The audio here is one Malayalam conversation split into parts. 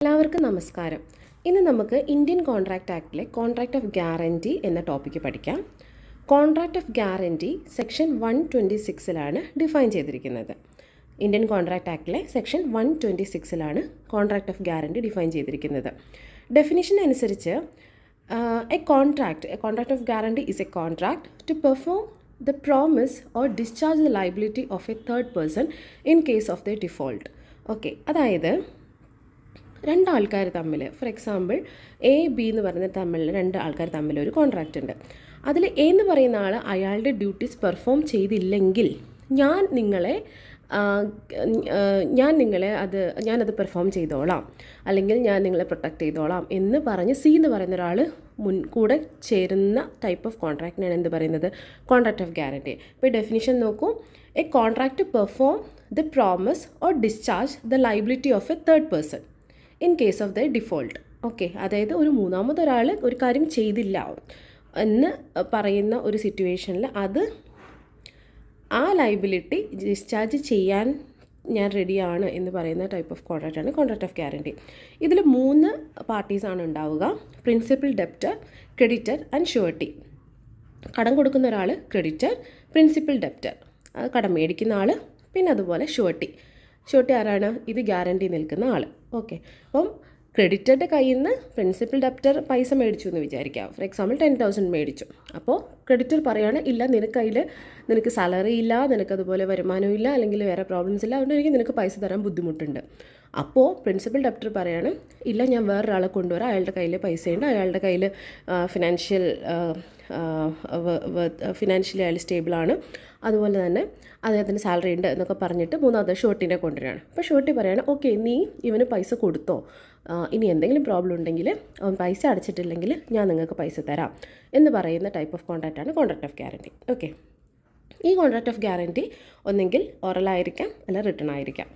എല്ലാവർക്കും നമസ്കാരം. ഇന്ന് നമുക്ക് ഇന്ത്യൻ കോൺട്രാക്റ്റ് ആക്ടിലെ കോൺട്രാക്റ്റ് ഓഫ് ഗ്യാരണ്ടി എന്ന ടോപ്പിക്ക് പഠിക്കാം. Contract of guarantee section 126 define ചെയ്തിരിക്കുന്നത്. ഇന്ത്യൻ കോൺട്രാക്റ്റ് ആക്ടിലെ section 126 contract of guarantee define ചെയ്തിരിക്കുന്നത്. ഡെഫിനിഷൻ അനുസരിച്ച് a contract of guarantee is a contract to perform the promise or discharge the liability of a third person in case of their default. Okay, അതായത് രണ്ടാൾക്കാർ തമ്മിൽ, ഫോർ എക്സാമ്പിൾ എ ബി എന്ന് പറയുന്ന തമ്മിൽ രണ്ട് ആൾക്കാർ തമ്മിൽ ഒരു കോൺട്രാക്റ്റ് ഉണ്ട്. അതിൽ എ എന്ന് പറയുന്ന ആൾ അയാളുടെ ഡ്യൂട്ടീസ് പെർഫോം ചെയ്തില്ലെങ്കിൽ ഞാനത് പെർഫോം ചെയ്തോളാം, അല്ലെങ്കിൽ ഞാൻ നിങ്ങളെ പ്രൊട്ടക്റ്റ് ചെയ്തോളാം എന്ന് പറഞ്ഞ് സി എന്ന് പറയുന്ന ഒരാൾ കൂടെ ചേരുന്ന ടൈപ്പ് ഓഫ് കോൺട്രാക്റ്റിനാണ് എന്ത് പറയുന്നത്? Contract of guarantee. ഇപ്പോൾ ഡെഫിനിഷൻ നോക്കൂ. A contract to perform the promise or discharge the liability of a third person in case of the default. Okay, അതായത് ഒരു മൂന്നാമതൊരാൾ ഒരു കാര്യം ചെയ്തില്ല എന്ന് പറയുന്ന ഒരു സിറ്റുവേഷനിൽ ആ ലയബിലിറ്റി ഡിസ്ചാർജ് ചെയ്യാൻ ഞാൻ റെഡിയാണ് എന്ന് പറയുന്ന ടൈപ്പ് ഓഫ് കോൺട്രാക്റ്റാണ് കോൺട്രാക്റ്റ് ഓഫ് ഗ്യാരണ്ടി. ഇതിൽ 3 പാർട്ടീസാണ് ഉണ്ടാവുക: principal, debtor, creditor and surety. കടം കൊടുക്കുന്ന ഒരാൾ ക്രെഡിറ്റർ, പ്രിൻസിപ്പൽ ഡെപ്റ്റർ കടം മേടിക്കുന്ന ആൾ, പിന്നെ അതുപോലെ ഷുവർട്ടി ആരാണ്? ഇത് ഗ്യാരണ്ടി നിൽക്കുന്ന ആൾ. ഓക്കെ, അപ്പം ക്രെഡിറ്ററുടെ കയ്യിൽ നിന്ന് പ്രിൻസിപ്പൽ ഡെപ്റ്റർ പൈസ മേടിച്ചു എന്ന് വിചാരിക്കാം. ഫോർ എക്സാമ്പിൾ 10,000 മേടിച്ചു. അപ്പോൾ ക്രെഡിറ്റർ പറയുകയാണ്, ഇല്ല, നിനക്ക് സാലറി ഇല്ല, നിനക്കതുപോലെ വരുമാനം ഇല്ല, അല്ലെങ്കിൽ വേറെ പ്രോബ്ലംസ് ഇല്ല, അതുകൊണ്ട് നിനക്ക് പൈസ തരാൻ ബുദ്ധിമുട്ടുണ്ട്. അപ്പോൾ പ്രിൻസിപ്പൽ ഡെപ്റ്റർ പറയാണ്, ഇല്ല, ഞാൻ വേറൊരാളെ കൊണ്ടുവരാം, അയാളുടെ കയ്യിൽ പൈസയുണ്ട്, അയാളുടെ കയ്യിൽ ഫിനാൻഷ്യലി അയാൾ സ്റ്റേബിളാണ്, അതുപോലെ തന്നെ അദ്ദേഹത്തിന് സാലറി ഉണ്ട് എന്നൊക്കെ പറഞ്ഞിട്ട് മൂന്നാമത്തെ ഷോർട്ടിനെ കൊണ്ടുവരികയാണ്. അപ്പോൾ ഷോർട്ടി പറയാണ്, ഓക്കെ, നീ ഇവന് പൈസ കൊടുത്തോ, ഇനി എന്തെങ്കിലും പ്രോബ്ലം ഉണ്ടെങ്കിൽ അവൻ പൈസ അടച്ചിട്ടില്ലെങ്കിൽ ഞാൻ നിങ്ങൾക്ക് പൈസ തരാം എന്ന് പറയുന്ന ടൈപ്പ് ഓഫ് കോൺട്രാക്റ്റാണ് കോൺട്രാക്റ്റ് ഓഫ് ഗ്യാരണ്ടി. ഓക്കെ, ഈ കോൺട്രാക്റ്റ് ഓഫ് ഗ്യാരണ്ടി ഒന്നെങ്കിൽ ഓറലായിരിക്കാം, അല്ല റിട്ടൺ ആയിരിക്കാം.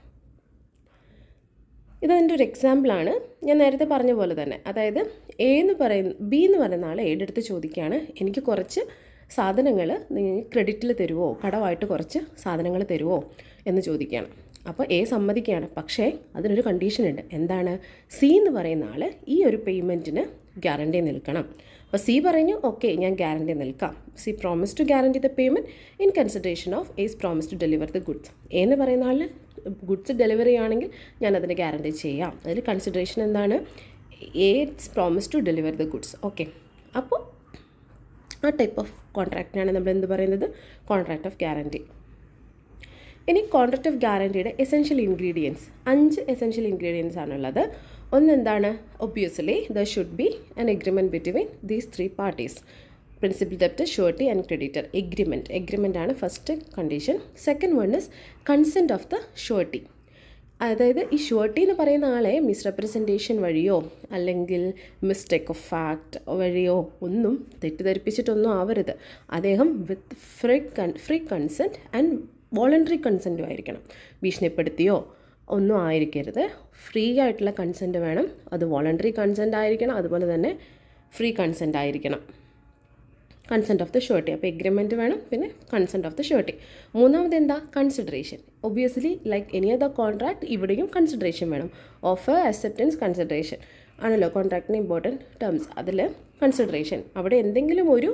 ഇതെൻ്റെ ഒരു എക്സാമ്പിളാണ്. ഞാൻ നേരത്തെ പറഞ്ഞ പോലെ തന്നെ, അതായത് ബി എന്ന് പറയുന്ന ആൾ എയുടെ അടുത്ത് ചോദിക്കുകയാണ്, എനിക്ക് കുറച്ച് സാധനങ്ങൾ നിങ്ങൾ ക്രെഡിറ്റിൽ തരുമോ, കടമായിട്ട് കുറച്ച് സാധനങ്ങൾ തരുമോ എന്ന് ചോദിക്കുകയാണ്. അപ്പോൾ എ സമ്മതിക്കുകയാണ്. പക്ഷേ അതിനൊരു കണ്ടീഷൻ ഉണ്ട്. എന്താണ്? സി എന്ന് പറയുന്ന ആൾ ഈ ഒരു പേയ്മെൻറ്റിന് ഗ്യാരണ്ടി നിൽക്കണം. അപ്പോൾ സി പറഞ്ഞു, ഓക്കെ, ഞാൻ ഗ്യാരണ്ടി നിൽക്കാം. C promise to guarantee the payment in consideration of S promise to deliver the goods. A എന്ന് പറയുന്ന ആൾ ഗുഡ്സ് ഡെലിവറി ആണെങ്കിൽ ഞാൻ അതിന് ഗ്യാരണ്ടി ചെയ്യാം. അതിൽ കൺസിഡറേഷൻ എന്താണ്? As promise to deliver the goods. Okay, അപ്പോൾ ആ ടൈപ്പ് ഓഫ് കോൺട്രാക്റ്റിനാണ് നമ്മൾ എന്ത് പറയുന്നത്? Contract of guarantee. ഇനി കോൺട്രാക്റ്റ് ഓഫ് ഗ്യാരണ്ടിയുടെ എസെൻഷ്യൽ ഇൻഗ്രീഡിയൻസ്, 5 എസെൻഷ്യൽ ഇൻഗ്രീഡിയൻസ് ആണുള്ളത്. ഒന്നെന്താണ്? Obviously there should be an agreement between these 3 parties: principal, debtor, surety and creditor. Agreement ആണ് first condition. Second one is consent of the surety. അതായത് ഈ ഷുവർട്ടി എന്ന് പറയുന്ന ആളെ മിസ്റെപ്രസെൻറ്റേഷൻ വഴിയോ അല്ലെങ്കിൽ മിസ്റ്റേക്ക് ഓഫ് ഫാക്ട് വഴിയോ ഒന്നും തെറ്റിദ്ധരിപ്പിച്ചിട്ടൊന്നും ആവരുത്. അദ്ദേഹം with free consent and voluntary കൺസെൻറ്റും ആയിരിക്കണം. ഭീഷണിപ്പെടുത്തിയോ ഒന്നും ആയിരിക്കരുത്. ഫ്രീ ആയിട്ടുള്ള കൺസെൻറ്റ് വേണം. അത് വോളണ്ടറി കൺസെൻറ്റ് ആയിരിക്കണം, അതുപോലെ തന്നെ ഫ്രീ കൺസെൻറ്റ് ആയിരിക്കണം. Consent of the surety. അപ്പോൾ എഗ്രിമെൻറ്റ് വേണം, പിന്നെ കൺസെൻറ്റ് ഓഫ് ദ ഷുവർട്ടി. മൂന്നാമത് എന്താ? Consideration. Obviously like any other contract ഇവിടെയും കൺസിഡറേഷൻ വേണം. ഓഫർ, അക്സെപ്റ്റൻസ്, കൺസിഡറേഷൻ ആണല്ലോ കോൺട്രാക്റ്റിന് ഇമ്പോർട്ടൻറ്റ് ടേംസ്. അതിൽ കൺസിഡറേഷൻ, അവിടെ എന്തെങ്കിലും ഒരു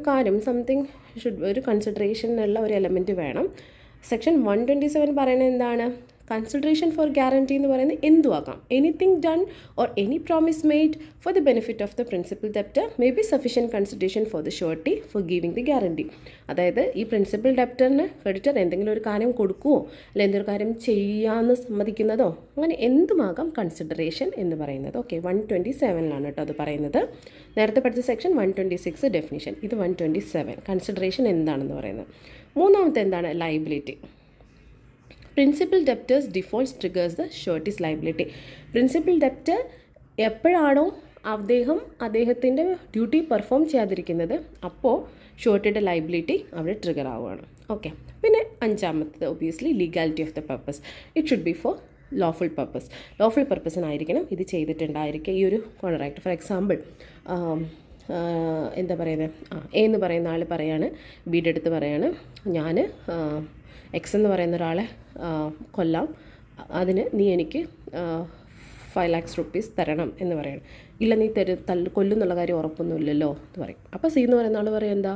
കാര്യം ഒരു കൺസിഡറേഷനുള്ള ഒരു എലമെൻറ്റ് വേണം. സെക്ഷൻ 127 പറയുന്നത് എന്താണ്? കൺസിഡറേഷൻ ഫോർ ഗ്യാരണ്ടി എന്ന് പറയുന്നത് എന്തുവാകാം? Anything done or any promise made for the benefit of the principal debtor may be sufficient consideration for the surety for giving the guarantee. അതായത് ഈ പ്രിൻസിപ്പൽ ഡെപ്റ്ററിന് ക്രെഡിറ്റർ എന്തെങ്കിലും ഒരു കാര്യം കൊടുക്കുമോ, അല്ലെങ്കിൽ എന്തൊരു കാര്യം ചെയ്യാമെന്ന് സമ്മതിക്കുന്നതോ, അങ്ങനെ എന്തുമാകാം കൺസിഡറേഷൻ എന്ന് പറയുന്നത്. ഓക്കെ, 127 കേട്ടോ അത് പറയുന്നത്. നേരത്തെ പഠിച്ച സെക്ഷൻ 126 ഡെഫിനിഷൻ, ഇത് 127 കൺസിഡറേഷൻ എന്താണെന്ന് പറയുന്നത്. മൂന്നാമത്തെ എന്താണ്? Liability. Principal debtor's defaults triggers the surety's liability. Principal debtor എപ്പോഴാണോ അദ്ദേഹത്തിൻ്റെ ഡ്യൂട്ടി പെർഫോം ചെയ്യാതിരിക്കുന്നത്, അപ്പോൾ ഷുവർട്ടിയുടെ ലയബിലിറ്റി അവിടെ ട്രിഗർ ആവുകയാണ്. ഓക്കെ, പിന്നെ അഞ്ചാമത്തത് obviously legality of the purpose. It should be for lawful പർപ്പസിനായിരിക്കണം ഇത് ചെയ്തിട്ടുണ്ടായിരിക്കുക ഈ ഒരു കോൺട്രാക്ട്. ഫോർ എക്സാമ്പിൾ എന്താ പറയുന്നത്, എ എന്ന് പറയുന്ന ആൾ പറയാണ്, ബിയുടെ അടുത്ത് പറയാണ്, ഞാൻ എക്സ് എന്ന് പറയുന്ന ഒരാളെ കൊല്ലാം, അതിന് നീ എനിക്ക് 5 lakhs rupees തരണം എന്ന് പറയണം. ഇല്ല നീ കൊല്ലുന്നുള്ള കാര്യം ഉറപ്പൊന്നുമില്ലല്ലോ എന്ന് പറയും. അപ്പോൾ സി എന്ന് പറയുന്ന ആൾ പറയും എന്താ,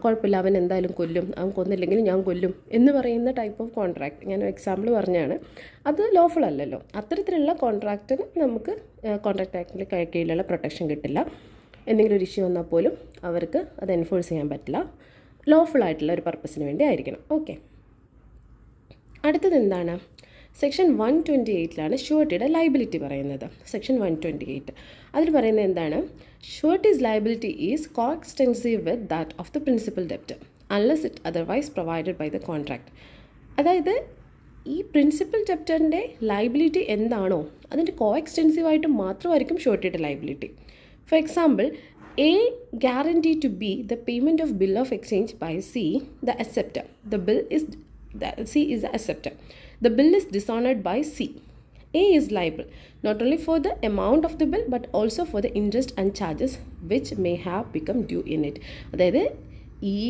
കുഴപ്പമില്ല, അവൻ എന്തായാലും കൊല്ലും, അവൻ കൊന്നില്ലെങ്കിൽ ഞാൻ കൊല്ലും എന്ന് പറയുന്ന ടൈപ്പ് ഓഫ് കോൺട്രാക്ട്. ഞാൻ എക്സാമ്പിൾ പറഞ്ഞാണ്. അത് ലോഫുൾ അല്ലല്ലോ. അത്തരത്തിലുള്ള കോൺട്രാക്റ്റിന് നമുക്ക് കോൺട്രാക്ട് ആക്ടിൽ കീഴിലുള്ള പ്രൊട്ടക്ഷൻ കിട്ടില്ല. എന്തെങ്കിലും ഒരു ഇഷ്യൂ വന്നാൽ പോലും അവർക്ക് അത് എൻഫോഴ്സ് ചെയ്യാൻ പറ്റില്ല. ലോഫുൾ ആയിട്ടുള്ള ഒരു പർപ്പസിന് വേണ്ടി ആയിരിക്കണം. ഓക്കെ, അടുത്തത് എന്താണ്? സെക്ഷൻ 128 ഷുവർട്ടിയുടെ ലയബിലിറ്റി പറയുന്നത്. സെക്ഷൻ 128 അതിൽ പറയുന്നത് എന്താണ്? Surety's liability is coextensive with that of the principal debtor unless it otherwise provided by the contract. അതായത് ഈ പ്രിൻസിപ്പൽ ഡെപ്റ്ററിൻ്റെ ലയബിലിറ്റി എന്താണോ അതിൻ്റെ കോഎക്സ്റ്റെൻസീവായിട്ട് മാത്രമായിരിക്കും ഷുവർട്ടിയുടെ liability. For example, A guarantee to B the payment of bill of exchange by C, the acceptor. C is the acceptor. The bill is dishonored by C. A is liable not only for the amount of the bill but also for the interest and charges which may have become due in it. അതായത് ഈ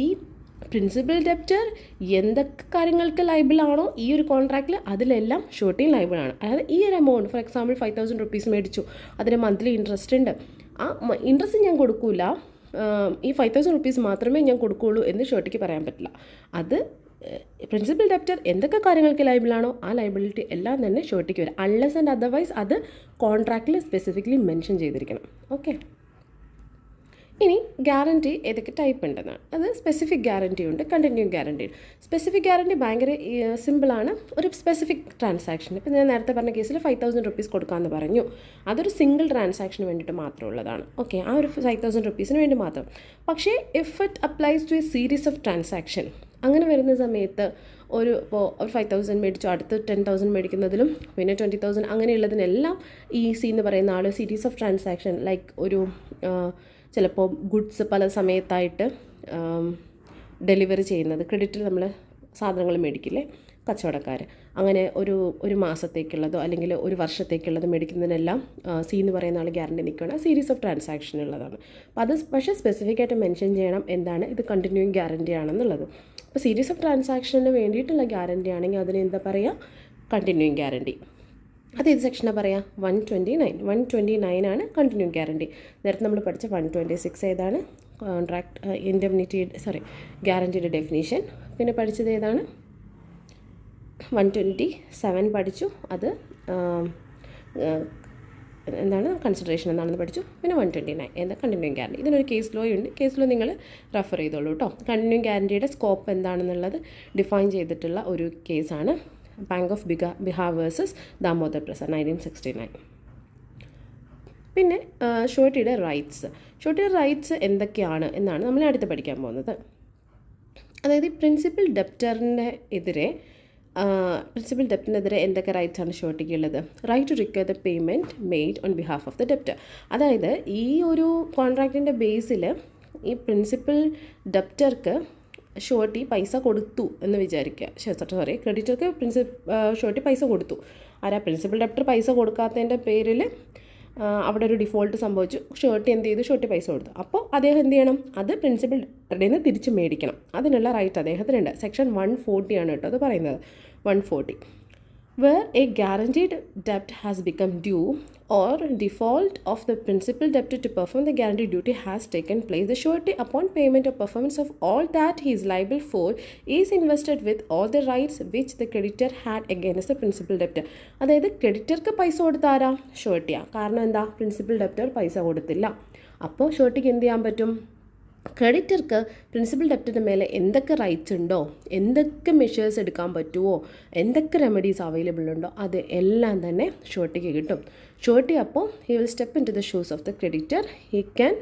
പ്രിൻസിപ്പൽ ഡെപ്റ്റർ എന്തൊക്കെ കാര്യങ്ങൾക്ക് ലൈബിൾ ആണോ ഈ ഒരു കോൺട്രാക്റ്റിൽ അതിലെല്ലാം ഷുവർട്ടിയും ലൈബിൾ ആണ്. അതായത് ഈ ഒരു എമൗണ്ട്, ഫോർ എക്സാമ്പിൾ 5,000 rupees മേടിച്ചു, അതിന് മന്ത്ലി ഇൻട്രസ്റ്റ് ഉണ്ട്, ആ ഇൻട്രസ്റ്റ് ഞാൻ കൊടുക്കില്ല, ഈ 5,000 rupees മാത്രമേ ഞാൻ കൊടുക്കുകയുള്ളൂ എന്ന് ഷുവർട്ടിക്ക് പറയാൻ പറ്റില്ല. അത് പ്രിൻസിപ്പൽ ഡെപ്റ്റർ എന്തൊക്കെ കാര്യങ്ങൾക്ക് ലൈബിളാണോ ആ ലൈബിലിറ്റി എല്ലാം തന്നെ ഷുവർട്ടിക്ക് വരും. അൺലെസ് ആൻഡ് അതർവൈസ് അത് കോൺട്രാക്റ്റിൽ സ്പെസിഫിക്കലി മെൻഷൻ ചെയ്തിരിക്കണം. ഓക്കെ, ഇനി ഗ്യാരണ്ടി ഏതൊക്കെ ടൈപ്പ് ഉണ്ടെന്നാണ്. അത് സ്പെസിഫിക് ഗ്യാരണ്ടി ഉണ്ട്, കണ്ടിന്യൂയിങ് ഗ്യാരണ്ടി ഉണ്ട്. സ്പെസിഫിക് ഗ്യാരണ്ടി ഭയങ്കര സിമ്പിളാണ്. ഒരു സ്പെസിഫിക് ട്രാൻസാക്ഷൻ, ഇപ്പോൾ ഞാൻ നേരത്തെ പറഞ്ഞ കേസിൽ 5,000 rupees കൊടുക്കാമെന്ന് പറഞ്ഞു, അതൊരു സിംഗിൾ ട്രാൻസാക്ഷന് വേണ്ടിയിട്ട് മാത്രമുള്ളതാണ്. ഓക്കെ, ആ ഒരു 5,000 rupeesന് വേണ്ടി മാത്രം. പക്ഷേ if it applies to a series of transaction, അങ്ങനെ വരുന്ന സമയത്ത് ഒരു 5,000 മേടിച്ചു, അടുത്ത് 10,000 മേടിക്കുന്നതിലും പിന്നെ 20,000 അങ്ങനെയുള്ളതിനെല്ലാം ഈ സി എന്ന് പറയുന്ന ആൾ സീരീസ് ഓഫ് ട്രാൻസാക്ഷൻ, ലൈക്ക് ഒരു ചിലപ്പോൾ ഗുഡ്സ് പല സമയത്തായിട്ട് ഡെലിവറി ചെയ്യുന്നത്, ക്രെഡിറ്റിൽ നമ്മൾ സാധനങ്ങൾ മേടിക്കില്ലേ കച്ചവടക്കാർ, അങ്ങനെ ഒരു മാസത്തേക്കുള്ളതോ അല്ലെങ്കിൽ ഒരു വർഷത്തേക്കുള്ളതോ മേടിക്കുന്നതിനെല്ലാം സി എന്ന് പറയുന്ന ആൾ ഗ്യാരണ്ടി നിൽക്കുകയാണ്. സീരീസ് ഓഫ് ട്രാൻസാക്ഷൻ ഉള്ളതാണ്. അപ്പോൾ അത് പക്ഷേ സ്പെസിഫിക് ആയിട്ട് മെൻഷൻ ചെയ്യണം എന്താണ് ഇത് കണ്ടിന്യൂയിങ് ഗ്യാരണ്ടി ആണെന്നുള്ളത്. അപ്പോൾ സീരീസ് ഓഫ് ട്രാൻസാക്ഷന് വേണ്ടിയിട്ടുള്ള ഗ്യാരണ്ടി ആണെങ്കിൽ അതിന് എന്താ പറയുക? Continuing guarantee. അത് ഏത് സെക്ഷനാണ് പറയുക? 129 ആണ് കണ്ടിന്യൂയിങ് ഗ്യാരണ്ടി. നേരത്തെ നമ്മൾ പഠിച്ച 126 ഏതാണ്? കോൺട്രാക്ട് ഇൻഡെംനിറ്റി ഗ്യാരണ്ടിയുടെ ഡെഫിനീഷൻ. പിന്നെ പഠിച്ചത് ഏതാണ്? 127 പഠിച്ചു. അത് എന്താണ് കൺസിഡറേഷൻ എന്താണെന്ന് പഠിച്ചു. പിന്നെ 129 എന്താ കണ്ടിന്യൂയിങ് ഗ്യാരണ്ടി. ഇതിനൊരു കേസ് ലോ ഉണ്ട്. കേസ് ലോ നിങ്ങൾ റെഫർ ചെയ്തോളൂ കേട്ടോ. കണ്ടിന്യൂയിങ് ഗ്യാരണ്ടിയുടെ സ്കോപ്പ് എന്താണെന്നുള്ളത് ഡിഫൈൻ ചെയ്തിട്ടുള്ള ഒരു കേസാണ് bank of Bihar versus Damodar Prasad 1969. പിന്നെ ഷുവർട്ടിയുടെ റൈറ്റ്സ് എന്തൊക്കെയാണ് എന്നാണ് നമ്മൾ അടുത്ത് പഠിക്കാൻ പോകുന്നത്. അതായത് പ്രിൻസിപ്പൽ ഡെപ്റ്ററിനെതിരെ എന്തൊക്കെ റൈറ്റ്സ് ആണ് ഷുവർട്ടിക്ക് ഉള്ളത്? Right to recover the payment made on behalf of the debtor. അതായത് ഈ ഒരു കോൺട്രാക്റ്റിൻ്റെ ബേസിൽ ഈ പ്രിൻസിപ്പൽ ഡെപ്റ്റർക്ക് ഷുവർട്ടി പൈസ കൊടുത്തു എന്ന് വിചാരിക്കുക. ക്രെഡിറ്റർക്ക് ഷുവർട്ടി പൈസ കൊടുത്തു. ആരാ? പ്രിൻസിപ്പൽ ഡെപ്റ്റർ പൈസ കൊടുക്കാത്തതിൻ്റെ പേരിൽ അവിടെ ഒരു ഡിഫോൾട്ട് സംഭവിച്ചു. ഷുവർട്ടി എന്ത് ചെയ്തു? ഷുവർട്ടി പൈസ കൊടുത്തു. അപ്പോൾ അദ്ദേഹം എന്ത് ചെയ്യണം? അത് പ്രിൻസിപ്പൽ ഡെപ്റ്ററിൽ നിന്ന് തിരിച്ച് മേടിക്കണം. അതിനുള്ള റൈറ്റ് അദ്ദേഹത്തിനുണ്ട്. സെക്ഷൻ 140 ആണ് കേട്ടോ അത് പറയുന്നത്. 140 where a guaranteed debt has become due or default of the principal debtor to perform the guaranteed duty has taken place, the surety upon payment or performance of all that he is liable for is invested with all the rights which the creditor had against the principal debtor. അതായത് ക്രെഡിറ്റർക്ക് പൈസ കൊടുത്താരാ? ഷുവർട്ടിയാണ്. കാരണം എന്താ? പ്രിൻസിപ്പൽ ഡെപ്റ്റർ പൈസ കൊടുത്തില്ല. അപ്പോൾ ഷുവർട്ടിക്ക് എന്ത് ചെയ്യാൻ പറ്റും? ക്രെഡിറ്റർക്ക് പ്രിൻസിപ്പൽ ഡെപ്റ്ററിൻ്റെ മേലെ എന്തൊക്കെ റൈറ്റ്സ് ഉണ്ടോ, എന്തൊക്കെ മെഷേഴ്സ് എടുക്കാൻ പറ്റുമോ, എന്തൊക്കെ റെമഡീസ് അവൈലബിൾ ഉണ്ടോ അത് എല്ലാം തന്നെ ഷുവർട്ടിക്ക് കിട്ടും. ഷുവർട്ടി അപ്പോൾ he will step into the shoes of the creditor. He can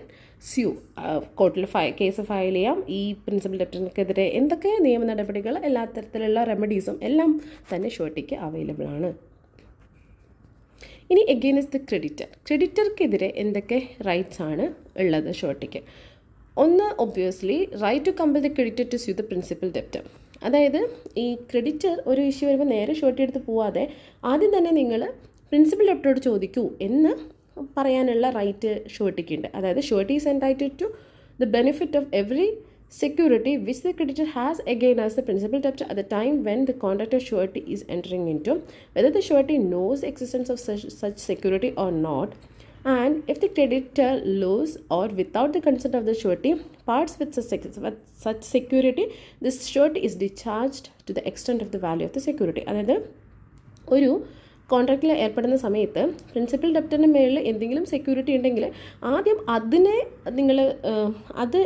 sue, കോർട്ടിൽ കേസ് ഫയൽ ചെയ്യാം. ഈ പ്രിൻസിപ്പൽ ഡെപ്റ്ററിനെതിരെ എന്തൊക്കെ നിയമ നടപടികൾ, എല്ലാ തരത്തിലുള്ള റെമഡീസും എല്ലാം തന്നെ ഷുവർട്ടിക്ക് അവൈലബിൾ ആണ്. ഇനി എഗെയിൻസ്റ്റ് ദ ക്രെഡിറ്റർക്കെതിരെ എന്തൊക്കെ റൈറ്റ്സ് ആണ് ഉള്ളത് ഷുവർട്ടിക്ക്? ഒന്ന്, obviously right to compel the creditor to sue the principal debtor. അതായത് ഈ ക്രെഡിറ്റർ ഒരു ഇഷ്യൂ വരുമ്പോൾ നേരെ ഷുവർട്ടി എടുത്ത് പോവാതെ ആദ്യം തന്നെ നിങ്ങൾ പ്രിൻസിപ്പൽ ഡെപ്റ്ററോട് ചോദിക്കൂ എന്ന് പറയാനുള്ള റൈറ്റ് ഷുവർട്ടിക്കുണ്ട്. അതായത് surety is entitled to the benefit of every security which the creditor has again as the principal debtor at the time when the contract or surety is entering into, whether the surety knows the existence of such security or not, and if the creditor lose or without the consent of the surety parts with such security, this surety is discharged to the extent of the value of the security. അതായത് ഒരു കോൺട്രാക്റ്റിൽ ഏർപ്പെടുന്ന സമയത്ത് പ്രിൻസിപ്പൽ ഡെപ്റ്ററിൻ്റെ മേളിൽ എന്തെങ്കിലും സെക്യൂരിറ്റി ഉണ്ടെങ്കിൽ ആദ്യം അതിനെ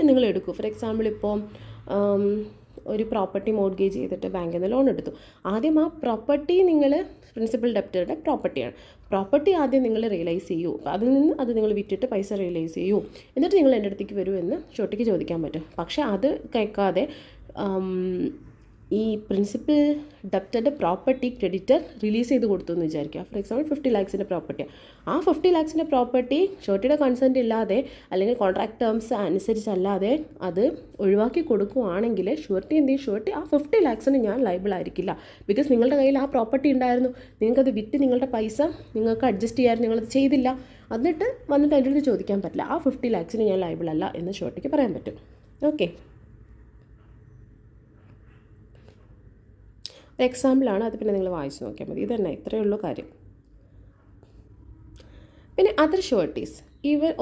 നിങ്ങൾ എടുക്കൂ. ഫോർ എക്സാമ്പിൾ ഇപ്പോൾ ഒരു പ്രോപ്പർട്ടി മോർഗേജ് ചെയ്തിട്ട് ബാങ്കിൽ നിന്ന് ലോൺ എടുത്തു. ആദ്യം ആ പ്രോപ്പർട്ടി നിങ്ങൾ പ്രിൻസിപ്പൽ ഡെപ്റ്ററുടെ പ്രോപ്പർട്ടിയാണ്. പ്രോപ്പർട്ടി ആദ്യം നിങ്ങൾ റിയലൈസ് ചെയ്യൂ. അതിൽ നിന്ന് അത് നിങ്ങൾ വിറ്റിട്ട് പൈസ റിയലൈസ് ചെയ്യൂ. എന്നിട്ട് നിങ്ങൾ എൻ്റെ അടുത്തേക്ക് വരൂ എന്ന് ഷോർട്ടിക്ക് ചോദിക്കാൻ പറ്റും. പക്ഷേ അത് കേൾക്കാതെ ഈ പ്രിൻസിപ്പൽ ഡെപ്റ്ററുടെ പ്രോപ്പർട്ടി ക്രെഡിറ്റർ റിലീസ് ചെയ്ത് കൊടുത്തു എന്ന് വിചാരിക്കുക. ഫോർ എക്സാമ്പിൾ 50 lakhs പ്രോപ്പർട്ടിയാണ്. ആ 50 lakhs പ്രോപ്പർട്ടി ഷോർട്ടിയുടെ കൺസെൻറ്റ് ഇല്ലാതെ അല്ലെങ്കിൽ കോൺട്രാക്ട് ടേംസ് അനുസരിച്ചല്ലാതെ അത് ഒഴിവാക്കി കൊടുക്കുകയാണെങ്കിൽ ഷുവർട്ടി എന്ത് ചെയ്യും? ഷുവർട്ടി ആ 50 lakhs ഞാൻ ലയബിൾ ആയിരിക്കില്ല. ബിക്കോസ് നിങ്ങളുടെ കയ്യിൽ ആ പ്രോപ്പർട്ടി ഉണ്ടായിരുന്നു, നിങ്ങൾക്കത് വിറ്റ് നിങ്ങളുടെ പൈസ നിങ്ങൾക്ക് അഡ്ജസ്റ്റ് ചെയ്യാൻ നിങ്ങളത് ചെയ്തില്ല. എന്നിട്ട് വന്നിട്ട് അതിൻ്റെ അടുത്ത് ചോദിക്കാൻ പറ്റില്ല. ആ 50 lakhs ഞാൻ ലയബിൾ അല്ല എന്ന് ഷോർട്ടിക്ക് പറയാൻ പറ്റും. ഓക്കെ, എക്സാമ്പിളാണ് അത്. പിന്നെ നിങ്ങൾ വായിച്ച് നോക്കിയാൽ മതി. ഇതന്നെ, ഇത്രയേ ഉള്ളൂ കാര്യം. പിന്നെ അതർ ഷുവർട്ടീസ്,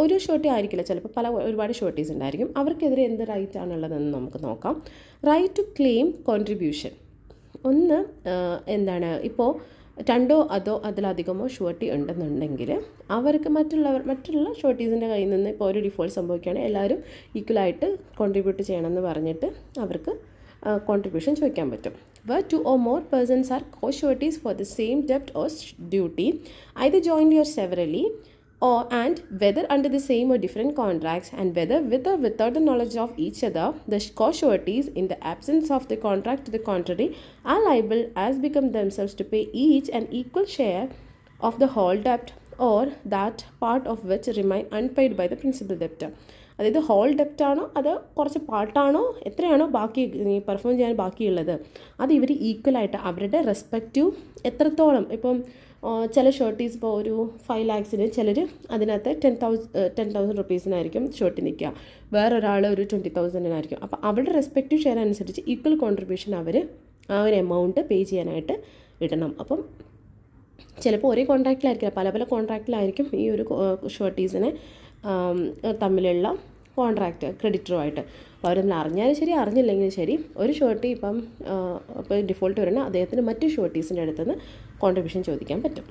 ഒരു ഷുവർട്ടി ആയിരിക്കില്ല, ചിലപ്പോൾ ഒരുപാട് ഷുവർട്ടീസ് ഉണ്ടായിരിക്കും. അവർക്കെതിരെ എന്ത് റൈറ്റ് ആണുള്ളതെന്ന് നമുക്ക് നോക്കാം. Right to claim contribution. ഒന്ന് എന്താണ്, ഇപ്പോൾ 2 അതോ അതിലധികമോ ഷുവർട്ടി ഉണ്ടെന്നുണ്ടെങ്കിൽ അവർക്ക് മറ്റുള്ള ഷുവർട്ടീസിൻ്റെ കയ്യിൽ നിന്ന് ഇപ്പോൾ ഒരു ഡിഫോൾട്ട് സംഭവിക്കുകയാണെങ്കിൽ എല്ലാവരും ഈക്വലായിട്ട് കോൺട്രിബ്യൂട്ട് ചെയ്യണമെന്ന് പറഞ്ഞിട്ട് അവർക്ക് കോൺട്രിബ്യൂഷൻ ചോദിക്കാൻ പറ്റും. Where 2 or more persons are co-sureties for the same debt or duty, either jointly or severally, and whether under the same or different contracts, and whether with or without the knowledge of each other, the co-sureties, in the absence of the contract to the contrary, are liable as become themselves to pay each an equal share of the whole debt, or that part of which remain unpaid by the principal debtor. അതായത് ഹോൾ ഡെപ്റ്റാണോ അതോ കുറച്ച് പാർട്ടാണോ എത്രയാണോ ബാക്കി പെർഫോം ചെയ്യാൻ ബാക്കിയുള്ളത് അത് ഇവർ ഈക്വലായിട്ട് അവരുടെ റെസ്പെക്റ്റീവ് എത്രത്തോളം, ഇപ്പം ചില ഷോർട്ടീസ് ഇപ്പോൾ ഒരു 5 lakhs ചിലർ അതിനകത്ത് 10,000 rupees ഷോർട്ടി നിൽക്കുക, വേറൊരാൾ ഒരു 20,000 അപ്പോൾ അവരുടെ റെസ്പെക്റ്റീവ് ഷെയർ അനുസരിച്ച് ഈക്വൽ കോൺട്രിബ്യൂഷൻ അവർ ആ ഒരു എമൗണ്ട് പേ ചെയ്യാനായിട്ട് ഇടണം. അപ്പം ചിലപ്പോൾ ഒരേ കോൺട്രാക്റ്റിലായിരിക്കില്ല, പല കോൺട്രാക്റ്റിലായിരിക്കും ഈ ഒരു ഷോർട്ടീസിനെ തമ്മിലുള്ള കോൺട്രാക്റ്റ് ക്രെഡിറ്ററുമായിട്ട്. അപ്പോൾ അവർ തമ്മിൽ അറിഞ്ഞാലും ശരി അറിഞ്ഞില്ലെങ്കിലും ശരി ഒരു ഷോർട്ടി ഇപ്പോൾ ഡിഫോൾട്ട് വരണം, അദ്ദേഹത്തിന് മറ്റു ഷോർട്ടീസിൻ്റെ അടുത്ത് നിന്ന് കോൺട്രിബ്യൂഷൻ ചോദിക്കാൻ പറ്റും.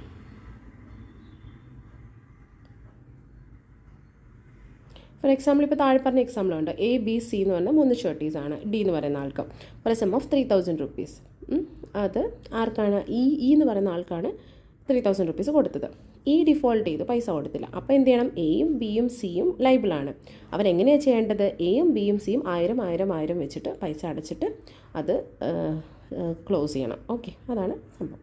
ഫോർ എക്സാമ്പിൾ ഇപ്പോൾ താഴെ പറഞ്ഞ എക്സാമ്പിളുണ്ട്. ABC എന്ന് പറഞ്ഞാൽ 3 ഷോർട്ടീസാണ്. D എന്ന് പറയുന്ന ആൾക്ക് for a sum of 3,000 rupees. അത് ആർക്കാണ്? E എന്ന് പറയുന്ന ആൾക്കാണ് 3,000 rupees കൊടുത്തത്. ഡിഫോൾട്ട് ചെയ്തു, പൈസ കൊടുത്തില്ല. അപ്പോൾ എന്ത് ചെയ്യണം? Aയും Bയും Cയും ലൈബിളാണ്. അവരെങ്ങനെയാണ് ചെയ്യേണ്ടത്? Aയും Bയും Cയും 1000 വെച്ചിട്ട് പൈസ അടച്ചിട്ട് അത് ക്ലോസ് ചെയ്യണം. ഓക്കെ, അതാണ് സംഭവം.